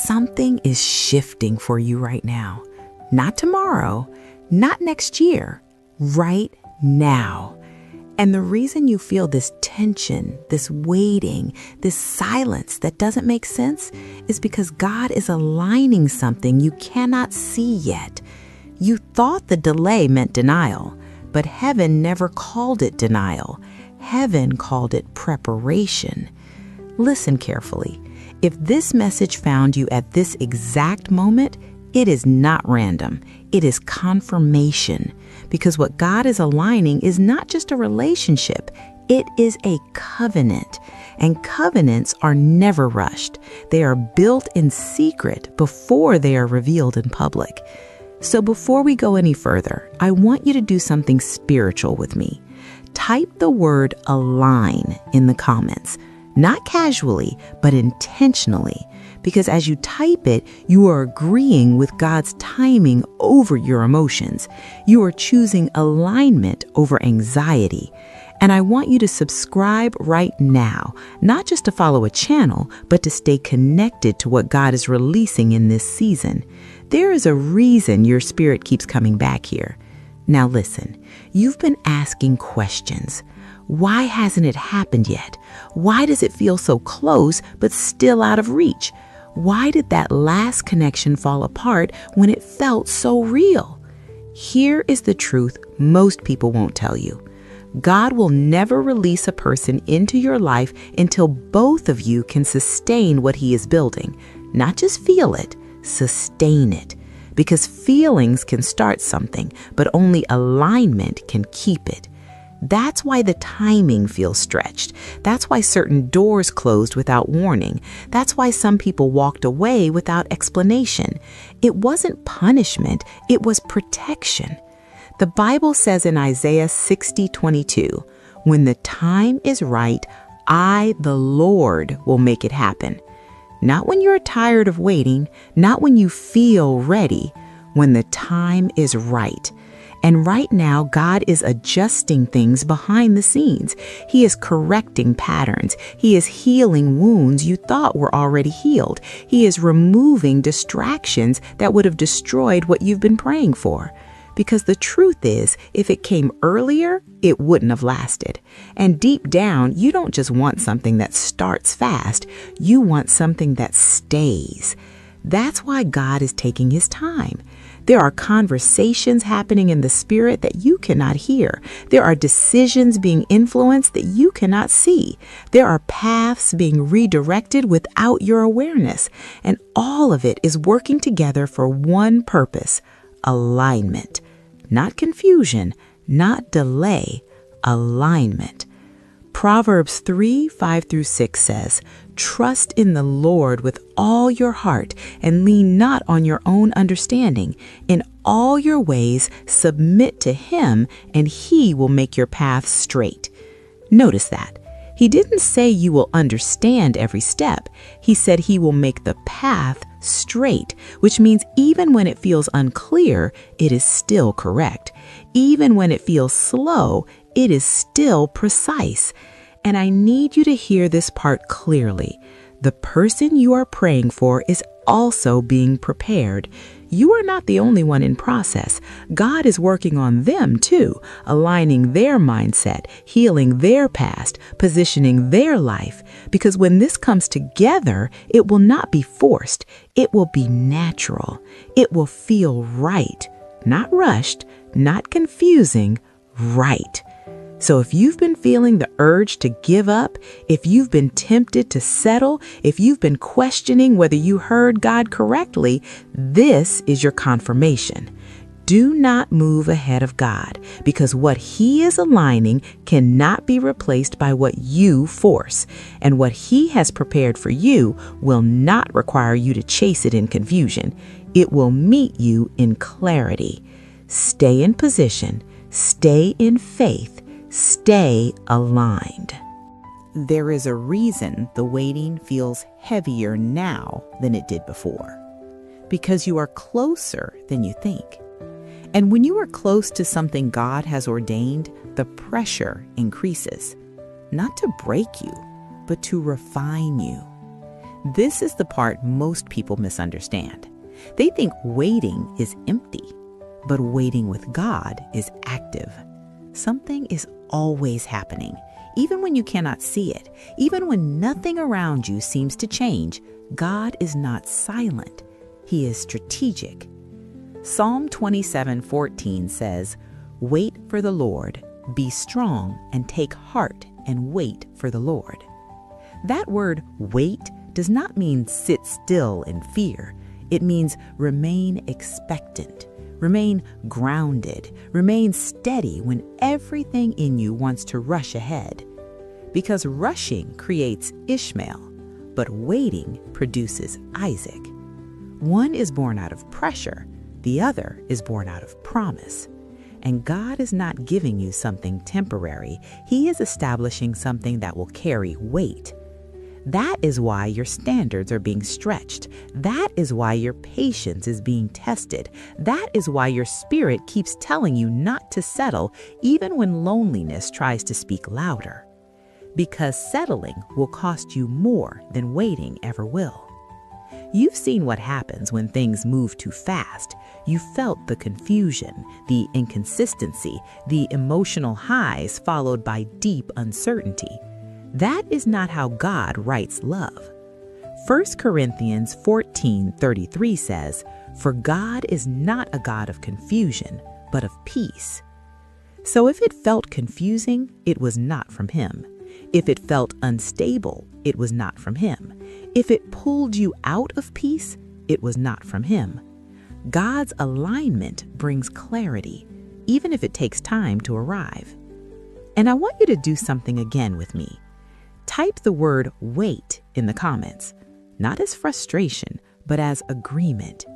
something is shifting for you right now. Not tomorrow, not next year, right now. And the reason you feel this tension, this waiting, this silence that doesn't make sense is because God is aligning something you cannot see yet. You thought the delay meant denial, but heaven never called it denial. Heaven called it preparation. Listen carefully. If this message found you at this exact moment, it is not random. It is confirmation. Because what God is aligning is not just a relationship, it is a covenant. And covenants are never rushed. They are built in secret before they are revealed in public. So before we go any further, I want you to do something spiritual with me. Type the word align in the comments, not casually, but intentionally. Because as you type it, you are agreeing with God's timing over your emotions. You are choosing alignment over anxiety. And I want you to subscribe right now, not just to follow a channel, but to stay connected to what God is releasing in this season. There is a reason your spirit keeps coming back here. Now listen, you've been asking questions. Why hasn't it happened yet? Why does it feel so close, but still out of reach? Why did that last connection fall apart when it felt so real? Here is the truth most people won't tell you. God will never release a person into your life until both of you can sustain what He is building. Not just feel it, sustain it. Because feelings can start something, but only alignment can keep it. That's why the timing feels stretched. That's why certain doors closed without warning. That's why some people walked away without explanation. It wasn't punishment, it was protection. The Bible says in Isaiah 60:22, "When the time is right, I, the Lord, will make it happen." Not when you're tired of waiting, not when you feel ready, when the time is right. And right now, God is adjusting things behind the scenes. He is correcting patterns. He is healing wounds you thought were already healed. He is removing distractions that would have destroyed what you've been praying for. Because the truth is, if it came earlier, it wouldn't have lasted. And deep down, you don't just want something that starts fast. You want something that stays. That's why God is taking His time. There are conversations happening in the spirit that you cannot hear. There are decisions being influenced that you cannot see. There are paths being redirected without your awareness. And all of it is working together for one purpose: alignment. Not confusion, not delay, alignment. Proverbs 3:5-6 says, "Trust in the Lord with all your heart and lean not on your own understanding. In all your ways submit to Him, and He will make your path straight." Notice that. He didn't say you will understand every step. He said He will make the path straight, which means even when it feels unclear, it is still correct. Even when it feels slow, it is still precise. And I need you to hear this part clearly. The person you are praying for is also being prepared. You are not the only one in process. God is working on them too, aligning their mindset, healing their past, positioning their life. Because when this comes together, it will not be forced. It will be natural. It will feel right. Not rushed, not confusing, right. So if you've been feeling the urge to give up, if you've been tempted to settle, if you've been questioning whether you heard God correctly, this is your confirmation. Do not move ahead of God, because what He is aligning cannot be replaced by what you force. And what He has prepared for you will not require you to chase it in confusion. It will meet you in clarity. Stay in position, stay in faith, stay aligned. There is a reason the waiting feels heavier now than it did before. Because you are closer than you think. And when you are close to something God has ordained, the pressure increases. Not to break you, but to refine you. This is the part most people misunderstand. They think waiting is empty, but waiting with God is active. Something is always happening, even when you cannot see it, even when nothing around you seems to change. God is not silent. He is strategic. Psalm 27:14 says, "Wait for the Lord, be strong and take heart and wait for the Lord." That word wait does not mean sit still in fear. It means remain expectant, remain grounded, remain steady when everything in you wants to rush ahead. Because rushing creates Ishmael, but waiting produces Isaac. One is born out of pressure, the other is born out of promise. And God is not giving you something temporary. He is establishing something that will carry weight. That is why your standards are being stretched. That is why your patience is being tested. That is why your spirit keeps telling you not to settle, even when loneliness tries to speak louder. Because settling will cost you more than waiting ever will. You've seen what happens when things move too fast. You felt the confusion, the inconsistency, the emotional highs followed by deep uncertainty. That is not how God writes love. 1 Corinthians 14:33 says, "For God is not a God of confusion, but of peace." So if it felt confusing, it was not from Him. If it felt unstable, it was not from Him. If it pulled you out of peace, it was not from Him. God's alignment brings clarity, even if it takes time to arrive. And I want you to do something again with me. Type the word wait in the comments, not as frustration, but as agreement.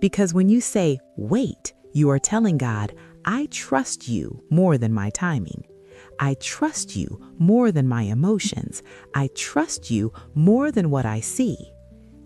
Because when you say wait, you are telling God, I trust you more than my timing. I trust you more than my emotions. I trust you more than what I see.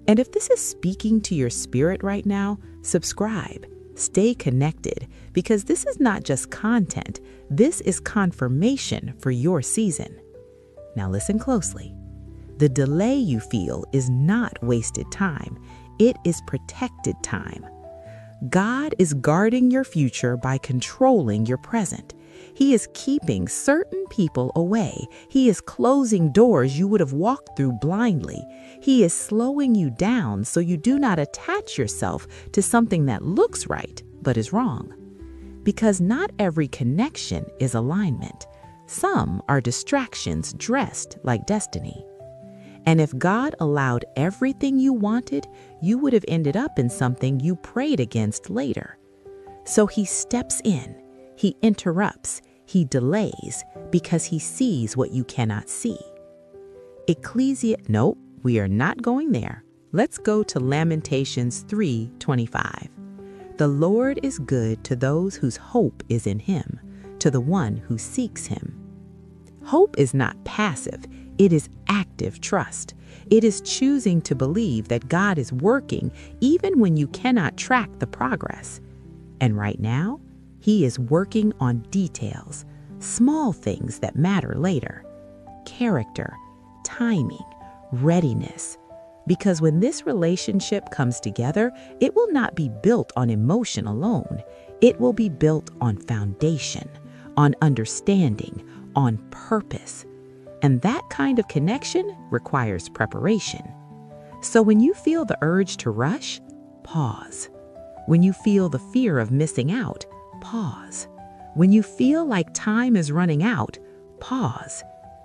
And if this is speaking to your spirit right now, subscribe. Stay connected, because this is not just content. This is confirmation for your season. Now listen closely. The delay you feel is not wasted time. It is protected time. God is guarding your future by controlling your present. He is keeping certain people away. He is closing doors you would have walked through blindly. He is slowing you down so you do not attach yourself to something that looks right but is wrong. Because not every connection is alignment. Some are distractions dressed like destiny. And if God allowed everything you wanted, you would have ended up in something you prayed against later. So He steps in, He interrupts, He delays, because He sees what you cannot see. Nope, we are not going there. Let's go to Lamentations 3:25. The Lord is good to those whose hope is in Him, to the one who seeks Him. Hope is not passive. It is active trust. It is choosing to believe that God is working even when you cannot track the progress. And right now, He is working on details, small things that matter later. Character, timing, readiness. Because when this relationship comes together, it will not be built on emotion alone. It will be built on foundation, on understanding, on purpose. And that kind of connection requires preparation. So when you feel the urge to rush, pause. When you feel the fear of missing out, pause. When you feel like time is running out, pause.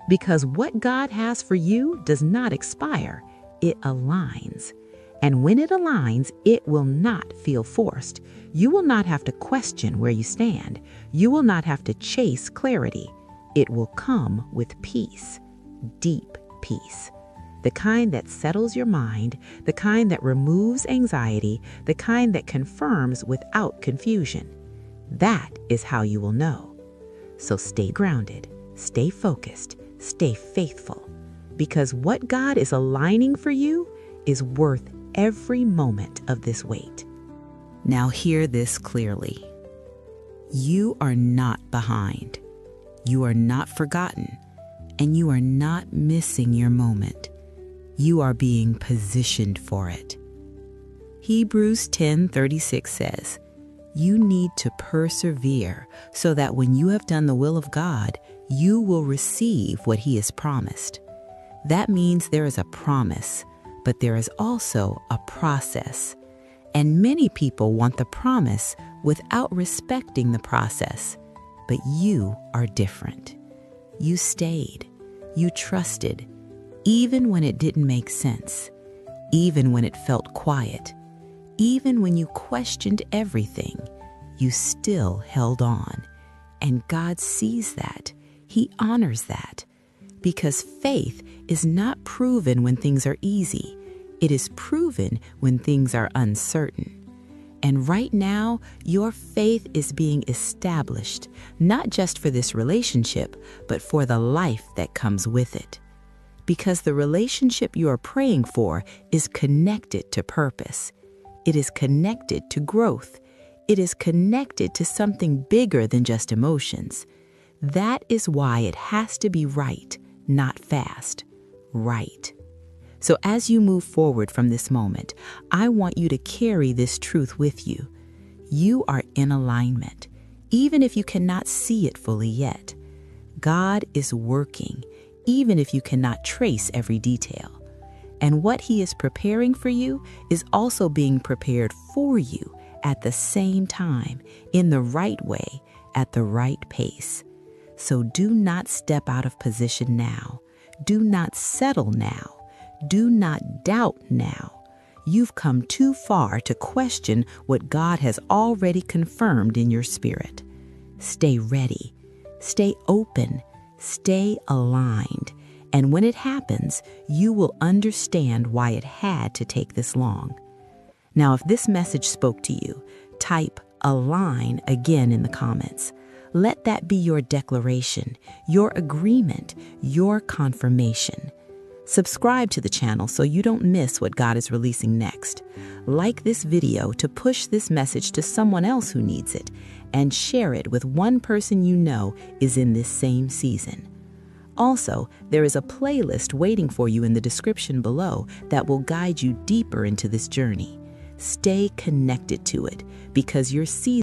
Because what God has for you does not expire. It aligns. And when it aligns, it will not feel forced. You will not have to question where you stand. You will not have to chase clarity. It will come with peace, deep peace. The kind that settles your mind, the kind that removes anxiety, the kind that confirms without confusion. That is how you will know. So stay grounded, stay focused, stay faithful, because what God is aligning for you is worth every moment of this wait. Now hear this clearly. You are not behind. You are not forgotten, and you are not missing your moment. You are being positioned for it. Hebrews 10:36 says, "You need to persevere so that when you have done the will of God, you will receive what He has promised." That means there is a promise, but there is also a process. And many people want the promise without respecting the process. But you are different. You stayed. You trusted, even when it didn't make sense, even when it felt quiet, even when you questioned everything, you still held on. And God sees that. He honors that. Because faith is not proven when things are easy. It is proven when things are uncertain. And right now, your faith is being established, not just for this relationship, but for the life that comes with it. Because the relationship you are praying for is connected to purpose. It is connected to growth. It is connected to something bigger than just emotions. That is why it has to be right, not fast. Right. So as you move forward from this moment, I want you to carry this truth with you. You are in alignment, even if you cannot see it fully yet. God is working, even if you cannot trace every detail. And what He is preparing for you is also being prepared for you at the same time, in the right way, at the right pace. So do not step out of position now. Do not settle now. Do not doubt now. You've come too far to question what God has already confirmed in your spirit. Stay ready. Stay open. Stay aligned. And when it happens, you will understand why it had to take this long. Now, if this message spoke to you, type "align" again in the comments. Let that be your declaration, your agreement, your confirmation. Subscribe to the channel so you don't miss what God is releasing next. Like this video to push this message to someone else who needs it, and share it with one person you know is in this same season. Also, there is a playlist waiting for you in the description below that will guide you deeper into this journey. Stay connected to it because your season